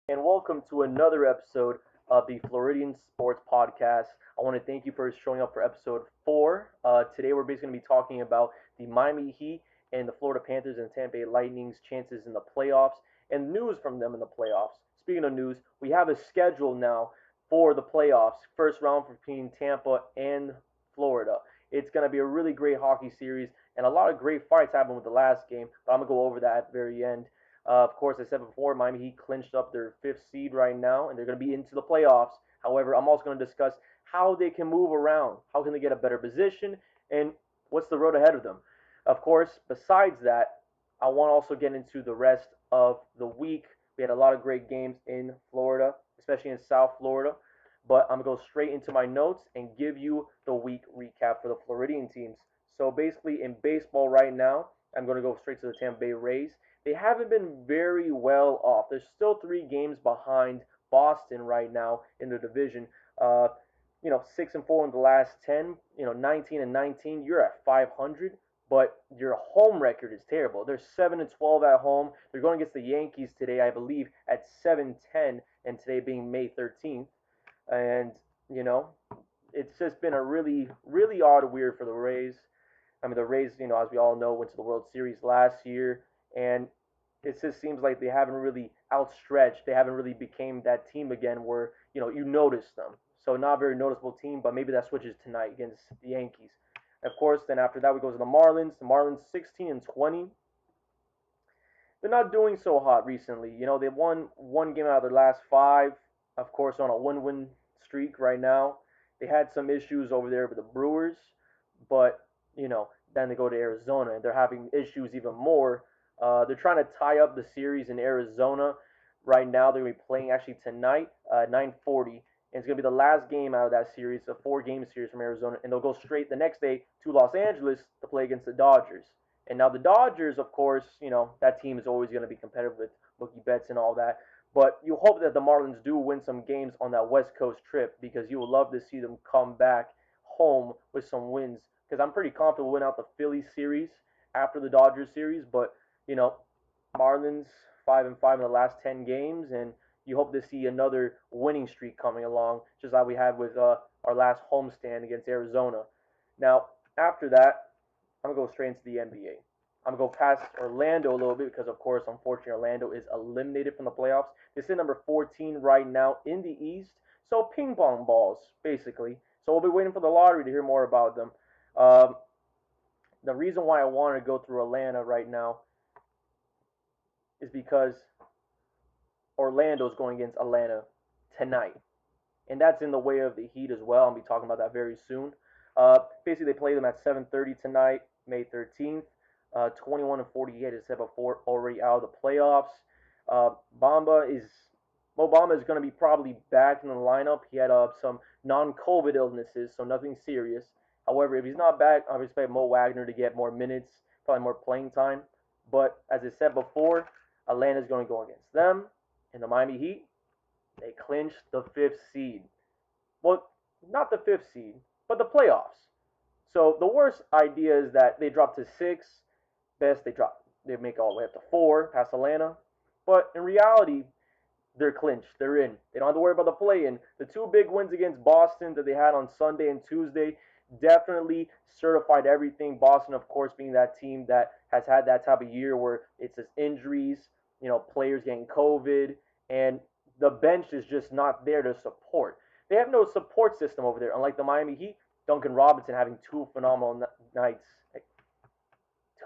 and welcome to another episode of the Floridian Sports Podcast. I want to thank you for showing up for episode 4. Today, we're basically going to be talking about the Miami Heat and the Florida Panthers and Tampa Bay Lightning's chances in the playoffs and news from them in the playoffs. Speaking of news, we have a schedule now for the playoffs. First round between Tampa and Florida. It's going to be a really great hockey series, and a lot of great fights happened with the last game, but I'm going to go over that at the very end. Of course, I said before, Miami Heat clinched up their fifth seed right now, and they're going to be into the playoffs. However, I'm also going to discuss how they can move around, how can they get a better position, and what's the road ahead of them. Of course, besides that, I want to also get into the rest of the week. We had a lot of great games in Florida, especially in South Florida. But I'm going to go straight into my notes and give you the week recap for the Floridian teams. So basically, in baseball right now, I'm going to go straight to the Tampa Bay Rays. They haven't been very well off. They're still 3 games behind Boston right now in the division. 6-4 in the last 10. 19-19. You're at 500, but your home record is terrible. They're 7-12 at home. They're going against the Yankees today, I believe, at 7-10, and today being May 13th. And you know, it's just been a really, really odd weird for the Rays. I mean, the Rays, as we all know, went to the World Series last year, and it just seems like they haven't really outstretched. They haven't really became that team again where you notice them. So not a very noticeable team, but maybe that switches tonight against the Yankees. Of course, then after that we go to the Marlins. The Marlins 16-20. They're not doing so hot recently. They won one game out of their last 5. Of course, on a win-win streak right now. They had some issues over there with the Brewers, but then they go to Arizona and they're having issues even more. They're trying to tie up the series in Arizona. Right now, they're going to be playing actually tonight, 9:40, and it's going to be the last game out of that series, a 4-game series from Arizona, and they'll go straight the next day to Los Angeles to play against the Dodgers. And now the Dodgers, of course, that team is always going to be competitive with Mookie Betts and all that. But you hope that the Marlins do win some games on that West Coast trip because you would love to see them come back home with some wins. Because I'm pretty confident we'll win out the Phillies series after the Dodgers series. But you know, Marlins 5-5 in the last 10 games, and you hope to see another winning streak coming along, just like we had with our last homestand against Arizona. Now, after that, I'm gonna go straight into the NBA. I'm gonna go past Orlando a little bit because, of course, unfortunately, Orlando is eliminated from the playoffs. They sit number 14 right now in the East. So ping pong balls, basically. So we'll be waiting for the lottery to hear more about them. Um, the reason why I wanted to go through Atlanta right now is because Orlando is going against Atlanta tonight, and that's in the way of the Heat as well. I'll be talking about that very soon. Basically, they play them at 7:30 tonight, May 13th. 21-48, as I said before, already out of the playoffs. Uh, Bamba is Mo Bamba is going to be probably back in the lineup. He had some non-COVID illnesses, so nothing serious. However, if he's not back, I expect Mo Wagner to get more minutes, probably more playing time. But as I said before, Atlanta's going to go against them, and the Miami Heat, they clinched the fifth seed. Well, not the fifth seed, but the playoffs. So the worst idea is that they drop to 6. Best they drop, they make all the way up to 4 past Atlanta. But in reality, they're clinched. They're in. They don't have to worry about the play-in. The 2 big wins against Boston that they had on Sunday and Tuesday definitely certified everything. Boston, of course, being that team that has had that type of year where it's just injuries, players getting COVID, and the bench is just not there to support. They have no support system over there. Unlike the Miami Heat, Duncan Robinson having 2 phenomenal nights, like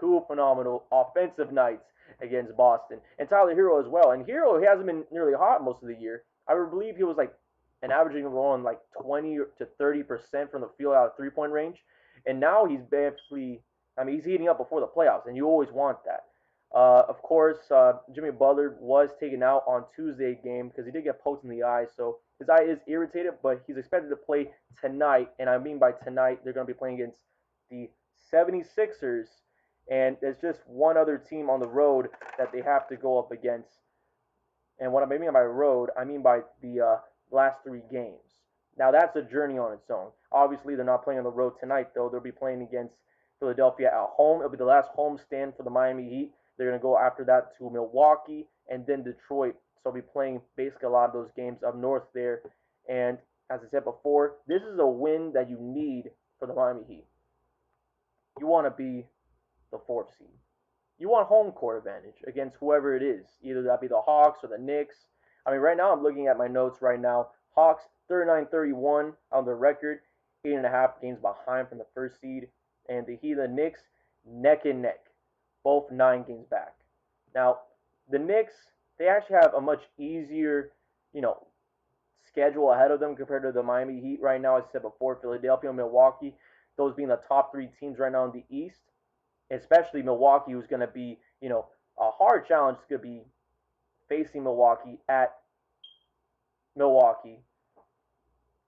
2 phenomenal offensive nights against Boston, and Tyler Hero as well. And Hero, he hasn't been nearly hot most of the year. I believe he was like an averaging on like 20 to 30% from the field out of 3-point range, and now he's basically, I mean, he's heating up before the playoffs, and you always want that. Of course, Jimmy Butler was taken out on Tuesday game because he did get poked in the eye, so his eye is irritated, but he's expected to play tonight, and I mean by tonight, they're going to be playing against the 76ers, and there's just one other team on the road that they have to go up against. And what I mean by road, I mean by the last 3 games. Now that's a journey on its own. Obviously, they're not playing on the road tonight, though. They'll be playing against Philadelphia at home. It'll be the last home stand for the Miami Heat. They're going to go after that to Milwaukee and then Detroit. so I'll be playing basically a lot of those games up north there. And as I said before, this is a win that you need for the Miami Heat. You want to be the fourth seed. You want home court advantage against whoever it is, either that be the Hawks or the Knicks. I mean, right now I'm looking at my notes right now. Hawks 39-31 on the record, 8.5 games behind from the first seed, and the Heat and the Knicks neck and neck, both 9 games back. Now, the Knicks, they actually have a much easier, you know, schedule ahead of them compared to the Miami Heat right now. As I said before, Philadelphia and Milwaukee, those being the top 3 teams right now in the East, especially Milwaukee, who's going to be, a hard challenge. Is going to be facing Milwaukee at Milwaukee.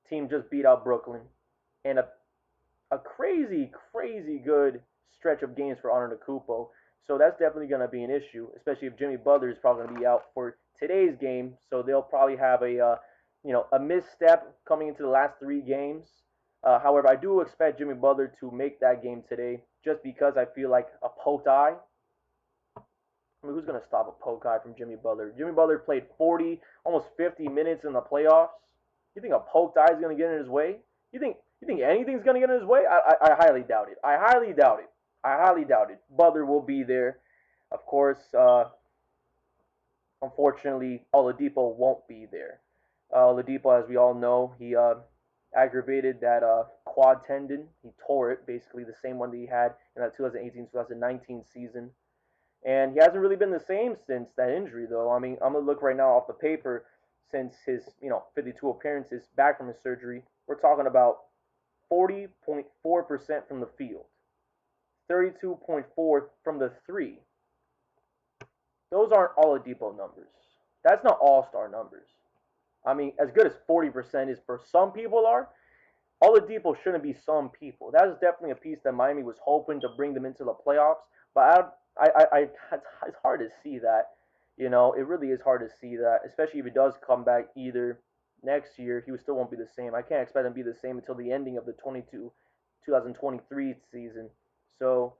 Team just beat out Brooklyn, and a crazy, crazy good stretch of games for Antetokounmpo. So that's definitely going to be an issue, especially if Jimmy Butler is probably going to be out for today's game. So they'll probably have a misstep coming into the last 3 games. However, I do expect Jimmy Butler to make that game today, just because I feel like a poked eye. I mean, who's going to stop a poke eye from Jimmy Butler? Jimmy Butler played 40, almost 50 minutes in the playoffs. You think a poked eye is going to get in his way? You think anything's going to get in his way? I highly doubt it. I highly doubt it. I highly doubt it. Butler will be there. Of course, unfortunately, Oladipo won't be there. Oladipo, as we all know, he aggravated that quad tendon. He tore it, basically the same one that he had in that 2018-2019 season. And he hasn't really been the same since that injury, though. I mean, I'm going to look right now off the paper. Since his, 52 appearances back from his surgery, we're talking about 40.4% from the field, 32.4% from the three. Those aren't Oladipo numbers. That's not all-star numbers. I mean, as good as 40% is for some people are, Oladipo shouldn't be some people. That is definitely a piece that Miami was hoping to bring them into the playoffs, but it's hard to see that. It really is hard to see that, especially if he does come back either next year. He still won't be the same. I can't expect him to be the same until the ending of the 2023 season. So,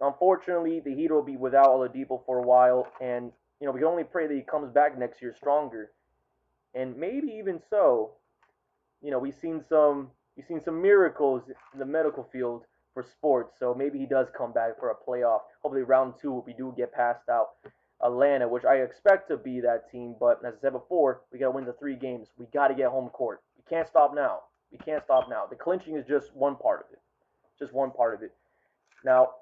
unfortunately, the Heat will be without Oladipo for a while, and we can only pray that he comes back next year stronger. And maybe even so, we've seen some miracles in the medical field for sports. So maybe he does come back for a playoff. Hopefully, round 2, if we do get passed out Atlanta, which I expect to be that team. But as I said before, we got to win the 3 games. We got to get home court. We can't stop now. We can't stop now. The clinching is just one part of it. Just one part of it. Now,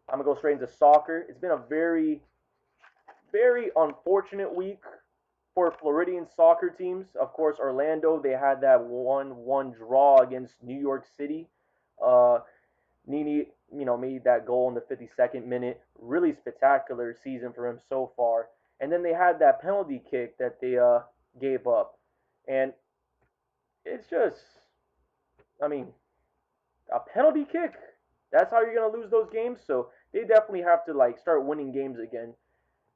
I'm going to go straight into soccer. It's been a very, very unfortunate week for Floridian soccer teams. Of course, Orlando, they had that 1-1 draw against New York City. Nini, made that goal in the 52nd minute. Really spectacular season for him so far. And then they had that penalty kick that they gave up. And it's just, I mean, a penalty kick? That's how you're going to lose those games? So they definitely have to, start winning games again.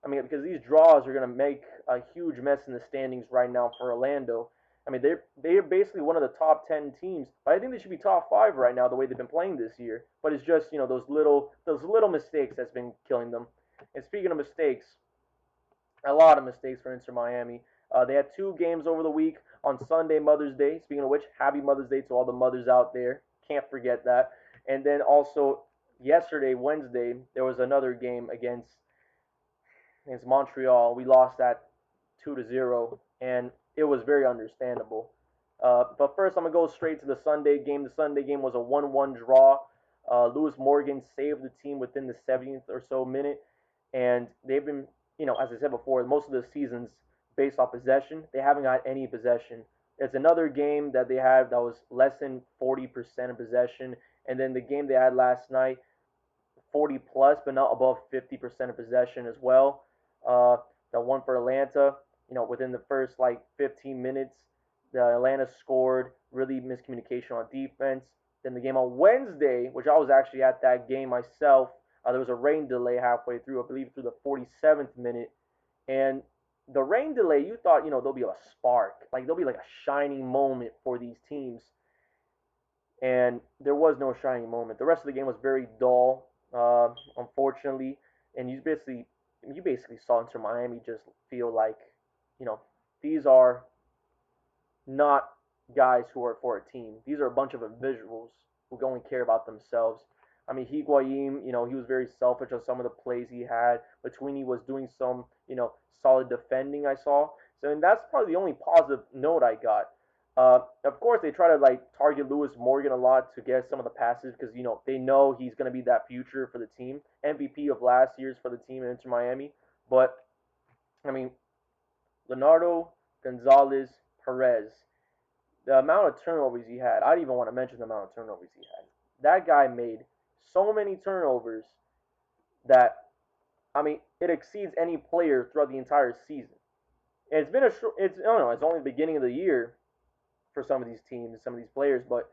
I mean, because these draws are going to make a huge mess in the standings right now for Orlando. I mean, they're basically one of the top 10 teams, but I think they should be top 5 right now the way they've been playing this year. But it's just those little mistakes that's been killing them. And speaking of mistakes, a lot of mistakes for Inter Miami. They had 2 games over the week on Sunday, Mother's Day. Speaking of which, happy Mother's Day to all the mothers out there. Can't forget that. And then also yesterday, Wednesday, there was another game against Montreal. We lost that 2-0, and it was very understandable. But first, I'm going to go straight to the Sunday game. The Sunday game was a 1-1 draw. Lewis Morgan saved the team within the 70th or so minute, and they've been, as I said before, most of the seasons based off possession. They haven't got any possession. It's another game that they had that was less than 40% of possession, and then the game they had last night, 40 plus, but not above 50% of possession as well. The one for Atlanta, within the first 15 minutes, the Atlanta scored. Really miscommunication on defense. Then the game on Wednesday, which I was actually at that game myself, there was a rain delay halfway through, I believe through the 47th minute. And the rain delay, you thought, there'll be a spark. There'll be a shining moment for these teams. And there was no shining moment. The rest of the game was very dull, unfortunately. And you basically saw Inter Miami just feel like, you know, these are not guys who are for a team. These are a bunch of individuals who only care about themselves. I mean, Higuain, he was very selfish on some of the plays he had. Between was doing some, solid defending I saw. So, and that's probably the only positive note I got. Of course, they try to like target Lewis Morgan a lot to get some of the passes because they know he's going to be that future for the team, MVP of last year's for the team in Inter Miami. But I mean, Leonardo Gonzalez Perez, the amount of turnovers he had, I don't even want to mention the amount of turnovers he had. That guy made so many turnovers that, I mean, it exceeds any player throughout the entire season. And it's been it's I don't know, it's only the beginning of the year for some of these teams, some of these players, but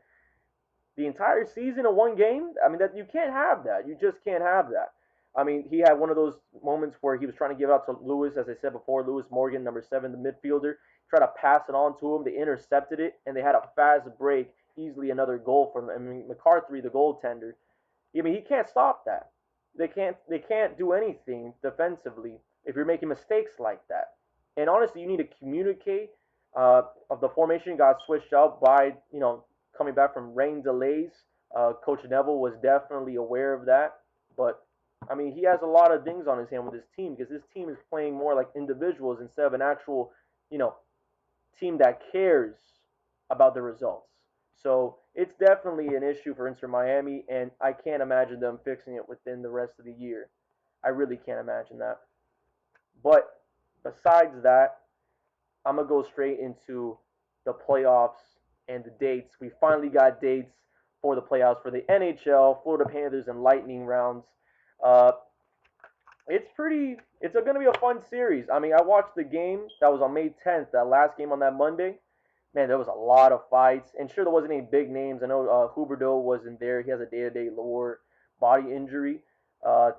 the entire season in one game, I mean, that you can't have that. You just can't have that. I mean, he had one of those moments where he was trying to give out to Lewis, as I said before, Lewis Morgan, number 7, the midfielder, tried to pass it on to him. They intercepted it, and they had a fast break, easily another goal from. I mean, McCarthy, the goaltender. I mean, he can't stop that. They can't do anything defensively if you're making mistakes like that. And honestly, you need to communicate. Of the formation got switched out by coming back from rain delays. Coach Neville was definitely aware of that, but I mean he has a lot of things on his hand with his team because this team is playing more like individuals instead of an actual you know team that cares about the results. So it's definitely an issue for Inter Miami, and I can't imagine them fixing it within the rest of the year. I really can't imagine that. But besides that, I'm gonna go straight into the playoffs and the dates. We finally got dates for the playoffs for the NHL, Florida Panthers, and Lightning rounds. Uh, it's pretty. It's going to be a fun series. I mean, I watched the game that was on May 10th, that last game on that Monday. Man, there was a lot of fights, and sure there wasn't any big names. I know Huberdeau wasn't there. He has a day-to-day lower body injury.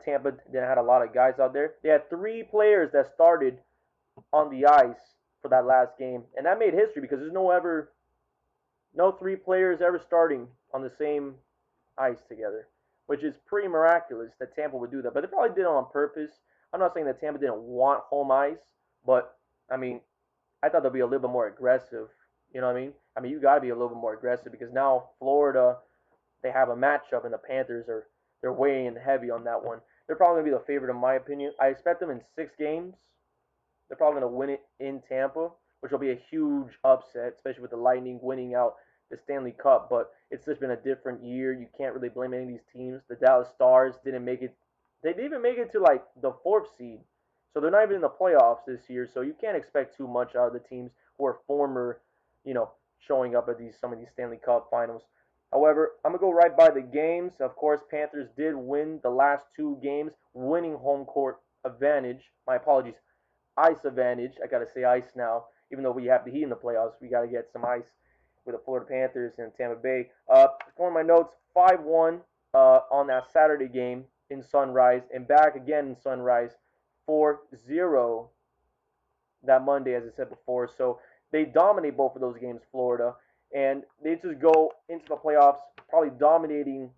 Tampa didn't had a lot of guys out there. They had 3 players that started on the ice for that last game, and that made history because there's no 3 players ever starting on the same ice together, which is pretty miraculous that Tampa would do that. But they probably did it on purpose. I'm not saying that Tampa didn't want home ice, but I mean, I thought they'd be a little bit more aggressive. You know what I mean? I mean, you got to be a little bit more aggressive because now Florida, they have a matchup, and the Panthers they're weighing heavy on that one. They're probably gonna be the favorite in my opinion. I expect them in 6 games. They're probably going to win it in Tampa, which will be a huge upset, especially with the Lightning winning out the Stanley Cup. But it's just been a different year. You can't really blame any of these teams. The Dallas Stars didn't make it. They didn't even make it to like the 4th seed. So they're not even in the playoffs this year. So you can't expect too much out of the teams who are former, showing up at some of these Stanley Cup finals. However, I'm going to go right by the games. Of course, Panthers did win the last 2 games, winning home court advantage. My apologies, ice advantage. I gotta say ice now, even though we have the Heat in the playoffs. We gotta get some ice with the Florida Panthers and Tampa Bay. Going my notes, 5-1 on that Saturday game in Sunrise, and back again in Sunrise, 4-0 that Monday, as I said before. So they dominate both of those games, Florida, and they just go into the playoffs probably dominating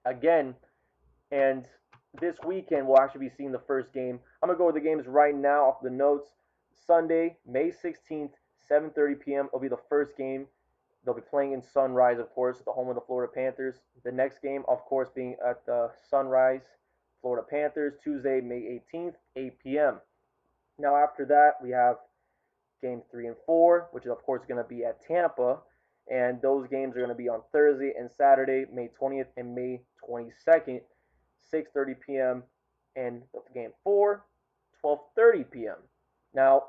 again. And this weekend we'll actually be seeing the first game. I'm gonna go with the games right now off the notes. Sunday, May 16th, 7:30 p.m. will be the first game. They'll be playing in Sunrise, of course, the home of the Florida Panthers. The next game, of course, being at the Sunrise, Florida Panthers, Tuesday, May 18th, 8 p.m. Now after that, we have game 3 and 4, which is of course going to be at Tampa, and those games are going to be on Thursday and Saturday, May 20th and May 22nd. 6:30 p.m. and game 4, 12:30 p.m. Now,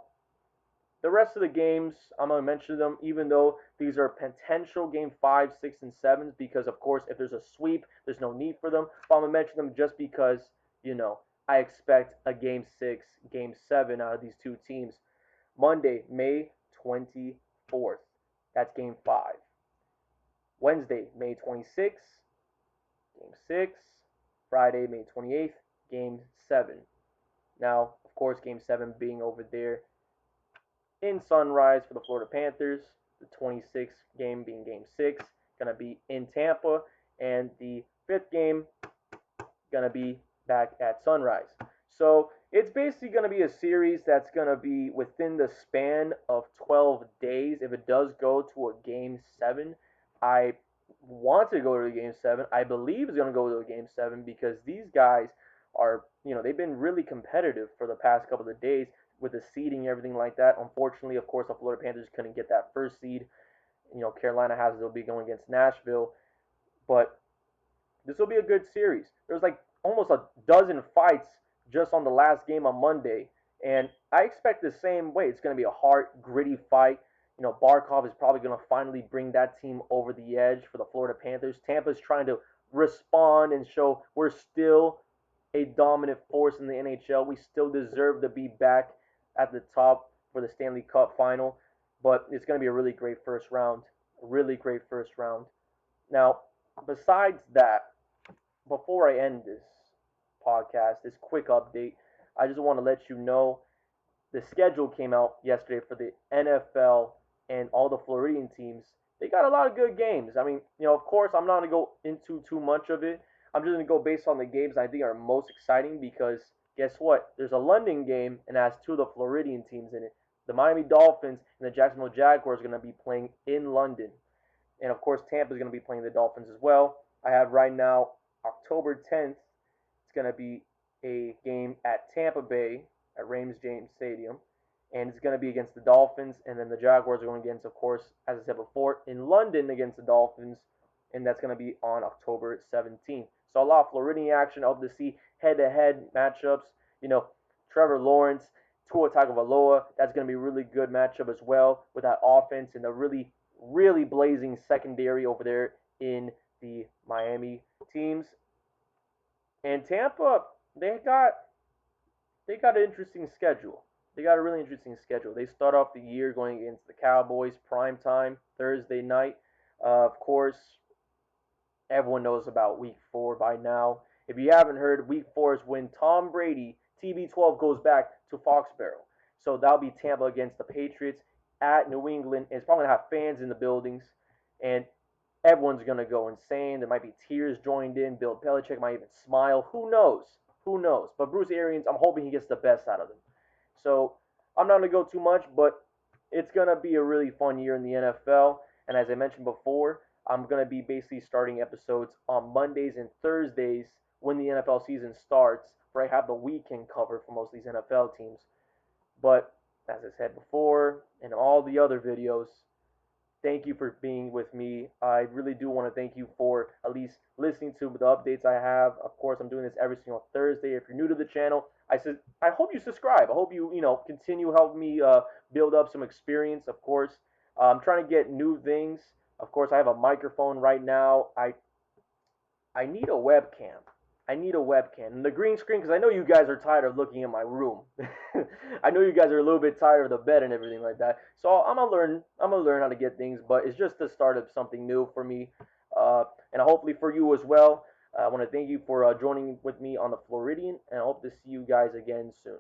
the rest of the games, I'm going to mention them, even though these are potential game 5, 6, and 7s, because, of course, if there's a sweep, there's no need for them. But I'm going to mention them just because, I expect a game 6, game 7 out of these 2 teams. Monday, May 24th. That's game 5. Wednesday, May 26th. Game 6. Friday, May 28th, Game 7. Now, of course, Game 7 being over there in Sunrise for the Florida Panthers. The 26th game being Game 6, going to be in Tampa. And the 5th game, going to be back at Sunrise. So, It's basically going to be a series that's going to be within the span of 12 days. If it does go to a game 7, I want to go to a game 7. I believe it's going to go to a game 7 because these guys are, they've been really competitive for the past couple of days with the seeding and everything like that. Unfortunately, of course, the Florida Panthers couldn't get that first seed. Carolina has they'll be going against Nashville, but this will be a good series. There's like almost a dozen fights just on the last game on Monday, and I expect the same way. It's going to be a hard, gritty fight. Barkov is probably going to finally bring that team over the edge for the Florida Panthers. Tampa's trying to respond and show we're still a dominant force in the NHL. We still deserve to be back at the top for the Stanley Cup final, but it's going to be a really great first round. A really great first round. Now, besides that, before I end this podcast, this quick update, I just want to let you know the schedule came out yesterday for the NFL and all the Floridian teams. They got a lot of good games. I mean, of course, I'm not going to go into too much of it. I'm just going to go based on the games I think are most exciting because guess what? There's a London game and it has two of the Floridian teams in it. The Miami Dolphins and the Jacksonville Jaguars are going to be playing in London. And of course, Tampa is going to be playing the Dolphins as well. I have right now October 10th. It's going to be a game at Tampa Bay at Raymond James Stadium. And it's going to be against the Dolphins. And then the Jaguars are going against, of course, as I said before, in London against the Dolphins. And that's going to be on October 17th. So a lot of Floridian action. I hope to see head-to-head matchups. Trevor Lawrence, Tua Tagovailoa. That's going to be a really good matchup as well with that offense and the really, really blazing secondary over there in the Miami teams. And Tampa, they got an interesting schedule. They got a really interesting schedule. They start off the year going against the Cowboys, prime time, Thursday night. Of course, everyone knows about Week 4 by now. If you haven't heard, Week 4 is when Tom Brady, TB12, goes back to Foxborough. So that'll be Tampa against the Patriots at New England. It's probably going to have fans in the buildings. And everyone's going to go insane. There might be tears joined in. Bill Belichick might even smile. Who knows? Who knows? But Bruce Arians, I'm hoping he gets the best out of them. So I'm not going to go too much, but it's going to be a really fun year in the NFL. And as I mentioned before, I'm going to be basically starting episodes on Mondays and Thursdays when the NFL season starts, where I have the weekend covered for most of these NFL teams. But as I said before, in all the other videos, thank you for being with me. I really do want to thank you for at least listening to the updates I have. Of course, I'm doing this every single Thursday. If you're new to the channel, I hope you subscribe. I hope you continue helping me build up some experience. Of course, I'm trying to get new things. Of course, I have a microphone right now. I need a webcam. I need a webcam and the green screen because I know you guys are tired of looking at my room. I know you guys are a little bit tired of the bed and everything like that. So I'm gonna learn. I'm gonna learn how to get things, but it's just the start of something new for me, and hopefully for you as well. I want to thank you for joining with me on the Floridian, and I hope to see you guys again soon.